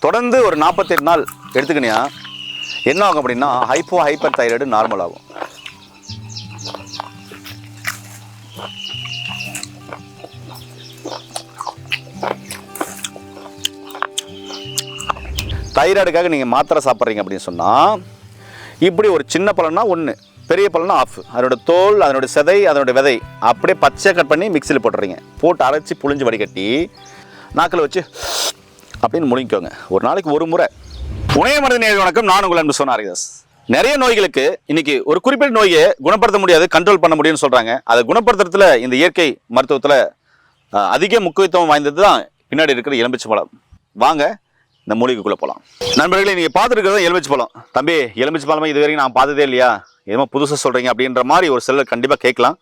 தொடர்ந்து ஒரு 48 நாள் எடுத்துக்கினியா என்ன ஆகும் அப்படின்னா ஹைப்பர் தைராய்டு நார்மல் ஆகும். தைராய்டுக்காக நீங்கள் மாத்திரை சாப்பிட்றீங்க அப்படின்னு சொன்னால் இப்படி ஒரு சின்ன பழம்னா ஒன்று, பெரிய பழம்னா ஆஃப். அதனோட தோல், அதனோட செதை, அதனோட விதை அப்படியே பச்சை கட் பண்ணி மிக்சியில் போட்டுறீங்க. போட்டு அரைச்சி புழிஞ்சு வடிகட்டி நாக்கில் வச்சு அப்படின்னு முழுங்கிக்கோங்க. ஒரு நாளைக்கு ஒரு முறை. உணவு மருந்து நேயர்கள் வணக்கம், நான் உங்கள் அன்பு சோனா ஹரிதாஸ். நிறைய நோய்களுக்கு இன்னைக்கு ஒரு குறிப்பிட்ட நோயை குணப்படுத்த முடியாது, கண்ட்ரோல் பண்ண முடியும்னு சொல்கிறாங்க. அதை குணப்படுத்துறதுல இந்த இயற்கை மருத்துவத்தில் அதிக முக்கியத்துவம் வாய்ந்தது தான் பின்னாடி இருக்கிற எலுமிச்சை பழம். வாங்க இந்த மூலிகைக்குள்ளே போகலாம். நண்பர்களே, நீங்கள் பார்த்துருக்கிறது எலுமிச்சை பழம். தம்பி, எலுமிச்சை பழமே இது வரைக்கும் நான் பார்த்ததே இல்லையா, எதுவும் புதுசாக சொல்கிறீங்க அப்படின்ற மாதிரி ஒரு சிலர் கண்டிப்பாக கேட்கலாம்.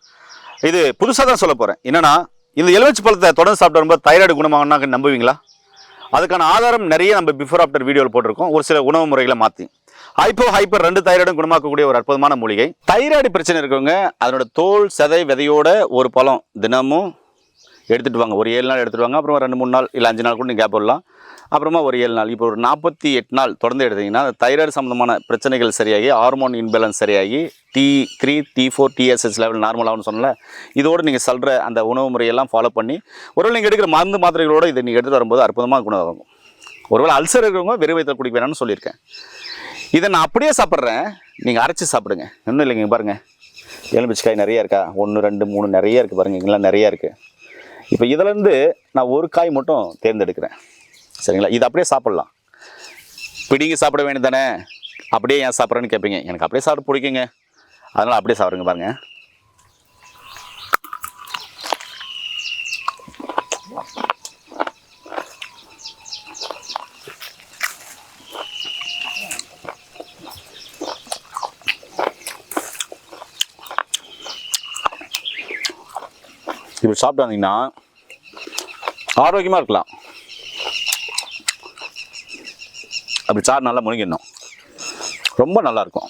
இது புதுசாக தான் சொல்ல போகிறேன். என்னென்னா, இந்த எலுமிச்சை பழத்தை தொடர்ந்து சாப்பிட்டு வரும்போது தைராய்டு குணமாகனா நம்புவீங்களா? அதுக்கான ஆதாரம் நிறைய நம்ம பிஃபோர் ஆஃப்டர் வீடியோவில் போட்டிருக்கோம். ஒரு சில உணவு முறைகளை மாற்றி ஹைப்பர் 2 தைராய்டும் குணமாக்கக்கூடிய ஒரு அற்புதமான மூலிகை. தைராய்டு பிரச்சனை இருக்கிறவங்க அதனோட தோல், செதை, விதையோட ஒரு பழம் தினமும் எடுத்துகிட்டு வாங்க. ஒரு 7 நாள் எடுத்துகிட்டு வாங்க. அப்புறம் 2-3 நாள் இல்லை 5 நாள் கூட நீங்கள் கேப் விடலாம். அப்புறமா ஒரு 7 நாள், இப்போ ஒரு 48 நாள் தொடர்ந்து எடுத்தீங்கன்னா தைராய்டு சம்மந்தமான பிரச்சனைகள் சரியாகி, ஹார்மோன் இன்பேலன்ஸ் சரியாகி, T3, T4, TSH லெவல் நார்மலாகனு சொன்னல, இதோடு நீங்கள் சொல்கிற அந்த உணவு முறையெல்லாம் ஃபாலோ பண்ணி ஒருவேளை நீங்கள் எடுக்கிற மருந்து மாத்திரைகளோடு இதை நீங்கள் எடுத்துகிட்டு வரும்போது அற்புதமாக குணமாகும். ஒருவேளை அல்சர் இருக்கிறவங்க வெறும் வயிற்றில் குடிக்க வேணாம்னு சொல்லியிருக்கேன். இதை நான் அப்படியே சாப்பிட்றேன், நீங்கள் அரைச்சி சாப்பிடுங்க. இன்னும் இல்லைங்க, பாருங்கள் எலுமிச்சைக்காய் நிறைய இருக்கா, 1, 2, 3 நிறைய இருக்குது பாருங்கள், இங்கெல்லாம் நிறையா இருக்குது. இப்போ இதிலேருந்து நான் ஒரு காய் மட்டும் தேர்ந்தெடுக்கிறேன். சரிங்களா? இது அப்படியே சாப்பிட்லாம். பிடிங்கி சாப்பிட வேண்டியது தானே, அப்படியே ஏன் சாப்பிட்றேன்னு கேட்பீங்க. எனக்கு அப்படியே சாப்பிட பிடிக்குங்க, அதனால் அப்படியே சாப்பிடுங்க. பாருங்கள், இப்படி சாப்பிட்டு வந்தீங்கன்னா ஆரோக்கியமாக இருக்கலாம். அப்படி சாறு நல்லா முழுங்கிடணும், ரொம்ப நல்லாயிருக்கும்.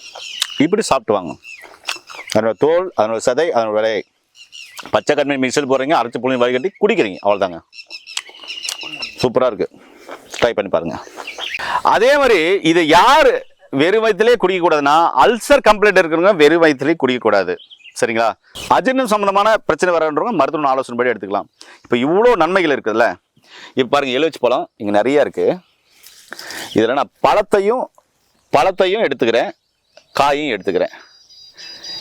இப்படி சாப்பிட்டு வாங்க. அதனோட தோல், அதனோட சதை, அதனோட விலை பச்சை கண்மை மிக்சல் போடுறீங்க, அரைச்சி புளி வடிகட்டி குடிக்கிறீங்க, அவ்வளோதாங்க. சூப்பராக இருக்குது, ட்ரை பண்ணி பாருங்கள். அதே மாதிரி இதை யார் வெறும் வயிற்றுலேயே குடிக்கக்கூடாதுன்னா, அல்சர் கம்ப்ளைண்ட் இருக்கிறவங்க வெறும் வயிற்றுலேயே குடிக்கக்கூடாது. சரிங்களா? அஜீரணம் சம்மந்தமான பிரச்சனை வரன்றவங்க மருத்துவ ஆலோசனைப்படி எடுத்துக்கலாம். இப்போ இவ்வளோ நன்மைகள் இருக்குதுல்ல. இப்போ பாருங்கள், எலுமிச்சை பழம் இங்கே நிறையா இருக்குது. இதில் நான் பழத்தையும் எடுத்துக்கிறேன், காயும் எடுத்துக்கிறேன்.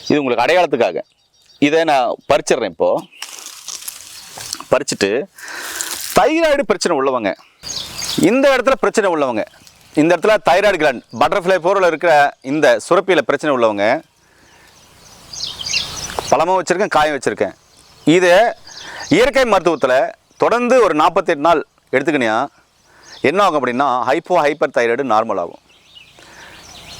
இது உங்களுக்கு அடையாளத்துக்காக. இதை நான் பறிச்சிடுறேன். இப்போது பறிச்சுட்டு, தைராய்டு பிரச்சனை உள்ளவங்க, இந்த இடத்துல பிரச்சனை உள்ளவங்க, இந்த இடத்துல தைராய்டு கிளாண்ட் பட்டர்ஃப்ளை போரில் இருக்கிற இந்த சுரப்பியில் பிரச்சனை உள்ளவங்க, பழமும் வச்சுருக்கேன், காயும் வச்சுருக்கேன். இதை இயற்கை மருத்துவத்தில் தொடர்ந்து ஒரு 48 நாள் எடுத்துக்கினியா என்ன ஆகும் அப்படின்னா ஹைப்பர் தைராய்டு நார்மல் ஆகும்.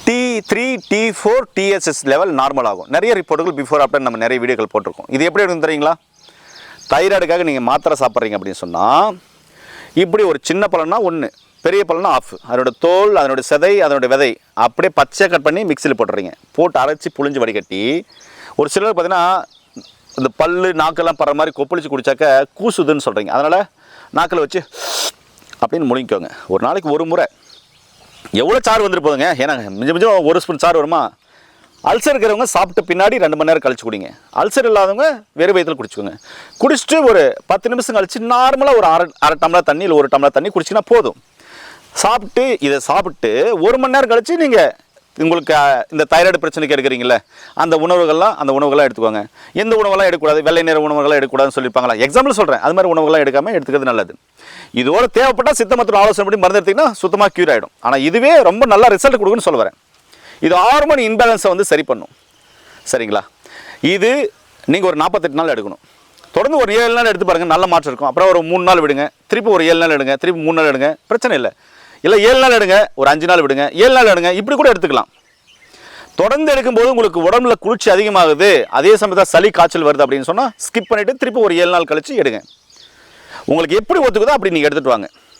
T3, T4, TSH level normal ஆகும். நிறைய ரிப்போர்ட்டுகள் பிஃபோர் ஆஃப்டர் நம்ம நிறைய வீடியோக்கள் போட்டிருக்கோம். இது எப்படி இருக்குன்னு தெரியுங்களா? தைராய்டுக்காக நீங்கள் மாத்திரை சாப்பிட்றீங்க அப்படின்னு சொன்னால் இப்படி ஒரு சின்ன பழம்னா ஒன்று, பெரிய பழம்னா ஆஃப். அதனோட தோல், அதனோட செதை, அதனோட விதை அப்படியே பச்சை கட் பண்ணி மிக்சியில் போட்டுறீங்க. போட்டு அரைச்சி புழிஞ்சு வடிகட்டி, ஒரு சிலர் பார்த்தீங்கன்னா இந்த பல்லு நாக்கெல்லாம் படுற மாதிரி கொப்பளிச்சு குடித்தாக்க கூசுதுன்னு சொல்கிறீங்க. அதனால் நாக்கில் வச்சு அப்படின்னு முழுங்கிக்கோங்க. ஒரு நாளைக்கு ஒரு முறை. எவ்வளோ சாறு வந்துட்டு போதுங்க, ஏன்னா மிஞ்சம் ஒரு ஸ்பூன் சாறு வருமா. அல்சர் இருக்கிறவங்க சாப்பிட்டு பின்னாடி 2 மணி நேரம் கழிச்சு குடிங்க. அல்சர் இல்லாதவங்க வெறும் வயிற்றில் குடிச்சுக்கோங்க. குடிச்சிட்டு ஒரு 10 நிமிஷம் கழிச்சு நார்மலாக ஒரு அரை டம்ளர் தண்ணி இல்லை 1 டம்ளர் தண்ணி குடிச்சிங்கன்னா போதும். சாப்பிட்டு இதை சாப்பிட்டு 1 மணி நேரம் கழிச்சு நீங்கள் உங்களுக்கு இந்த தைராய்டு பிரச்சனைக்கு எடுக்கிறீங்களே அந்த உணவுகள்லாம் எடுத்துக்கோங்க. எந்த உணவுகள்லாம் எடுக்கக்கூடாது, வெள்ளை நிற உணவுகள்லாம் எடுக்கக்கூடாதுன்னு சொல்லியிருப்பாங்களா, எக்ஸாம்பிள் சொல்கிறேன். அது மாதிரி உணவுகள்லாம் எடுக்காமல் எடுத்துக்கிறது நல்லது. இதோட தேவைப்பட்டால் சித்த மருத்துவ ஆலோசனை படி மருந்து எடுத்திங்கன்னா சுத்தமாக க்யூர் ஆகிடும். ஆனால் இதுவே ரொம்ப நல்லா ரிசல்ட் கொடுக்குன்னு சொல்ல வரேன். இது ஹார்மோன் இன்பேலன்ஸை வந்து சரி பண்ணும். சரிங்களா? இது நீங்கள் ஒரு 48 நாள் எடுக்கணும். தொடர்ந்து ஒரு 7 நாள் எடுத்து பாருங்கள், நல்ல மாற்றம் இருக்கும். அப்புறம் ஒரு 3 நாள் விடுங்க, திருப்பி ஒரு 7 நாள் எடுங்க, திருப்பி 3 நாள் எடுங்க, பிரச்சனை இல்லை. இல்லை 7 நாள் எடுங்க, ஒரு 5 நாள் விடுங்க, 7 நாள் எடுங்க, இப்படி கூட எடுத்துக்கலாம். தொடர்ந்து எடுக்கும்போது உங்களுக்கு உடம்புல குளிர்ச்சி அதிகமாகுது, அதே சமயத்தில் சளி காய்ச்சல் வருது அப்படின்னு சொன்னால் ஸ்கிப் பண்ணிவிட்டு திருப்பி ஒரு 7 நாள் கழிச்சு எடுங்க. உங்களுக்கு எப்படி ஒத்துக்குதோ அப்படி நீங்கள் எடுத்துகிட்டு வாங்க.